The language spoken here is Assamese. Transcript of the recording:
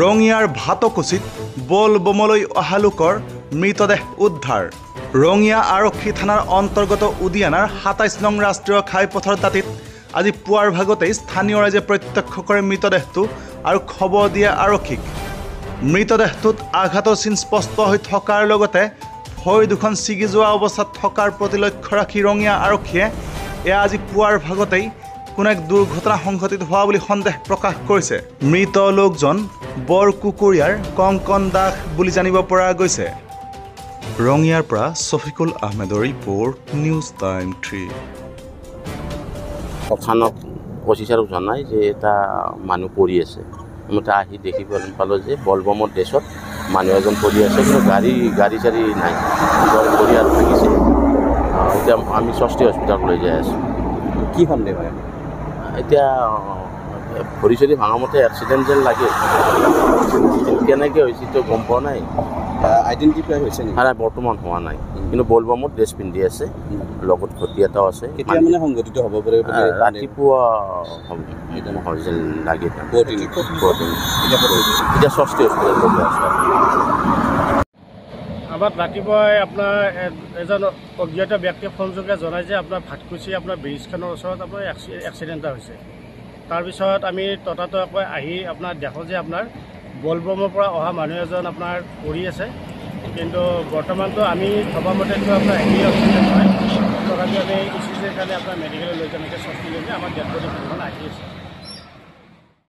ৰঙিয়াৰ ভাতকুচিত বলবমলৈ অহা লোকৰ মৃতদেহ উদ্ধাৰ। ৰঙিয়া আৰক্ষী থানাৰ অন্তৰ্গত উদিয়ানাৰ ২৭ নং ৰাষ্ট্ৰীয় ঘাইপথৰ দাঁতিত আজি পুৱাৰ ভাগতেই স্থানীয় ৰাইজে প্ৰত্যক্ষ কৰে মৃতদেহটো আৰু খবৰ দিয়ে আৰক্ষীক। মৃতদেহটোত আঘাতৰ চিন স্পষ্ট হৈ থকাৰ লগতে ভৰি দুখন ছিগি যোৱা অৱস্থাত থকাৰ প্ৰতি লক্ষ্য ৰাখি ৰঙিয়া আৰক্ষীয়ে এয়া আজি পুৱাৰ ভাগতেই কোনো এক দুৰ্ঘটনা সংঘটিত হোৱা বুলি সন্দেহ প্ৰকাশ কৰিছে। মৃত লোকজন বৰকুকুৰীয়াৰ কংকন দাস বুলি জানিব পৰা গৈছে। ৰঙিয়াৰ পৰা শফিকুল আহমেদৰ ৰিপৰ্ট, নিউজ টাইম 3। থানাত অফিচাৰক জনাই যে এটা মানুহ পৰি আছে। মই আহি দেখি পালোঁ যে বলবমৰ ড্ৰেছত মানুহ এজন পৰি আছে, কিন্তু গাড়ী চাৰি নাই, পৰি আৰু থাকিছে। এতিয়া আমি ষষ্ঠী হস্পিটালত লৈ যাই আছোঁ। কি সন্দেহ হয়? এতিয়া ভৰি চৰি ভাঙা মতে এক্সিডেণ্ট যেন লাগে, কেনেকৈ হৈছে তো গম পোৱা নাই। আইডেণ্টিফাই হৈছে নেকি? নাই, বৰ্তমান হোৱা নাই, কিন্তু বলবমত ড্ৰেছ পিন্ধি আছে, লগত ঘটি এটাও আছে। কেতিয়া মানে সংঘটিত হ'ব পাৰে? ৰাতিপুৱা হয় যেন লাগে। এতিয়া ষষ্ঠী হস্পিটেলত লৈ আছোঁ। আমাৰ ৰাতিপুৱাই আপোনাৰ এজন অজ্ঞাত ব্যক্তিয়ে ফোনযোগে জনাই যে আপোনাৰ ভাতকুচি আপোনাৰ ব্ৰিজখনৰ ওচৰত আপোনাৰ এক্সিডেণ্ট এটা হৈছে। তাৰপিছত আমি ততাতৈয়াকৈ আহি আপোনাৰ দেখোঁ যে আপোনাৰ বলবমৰ পৰা অহা মানুহ এজন আপোনাৰ পৰি আছে, কিন্তু বৰ্তমানতো আমি ভবা মতেতো আপোনাৰ হেৰি অক্সিজেন হয়, তথাপি আমি ইচিজিৰ কাৰণে আপোনাৰ মেডিকেললৈ লৈ যাম। এতিয়া ষষ্ঠীলৈকে আমাৰ ডেড বডি দুখন আহি আছে।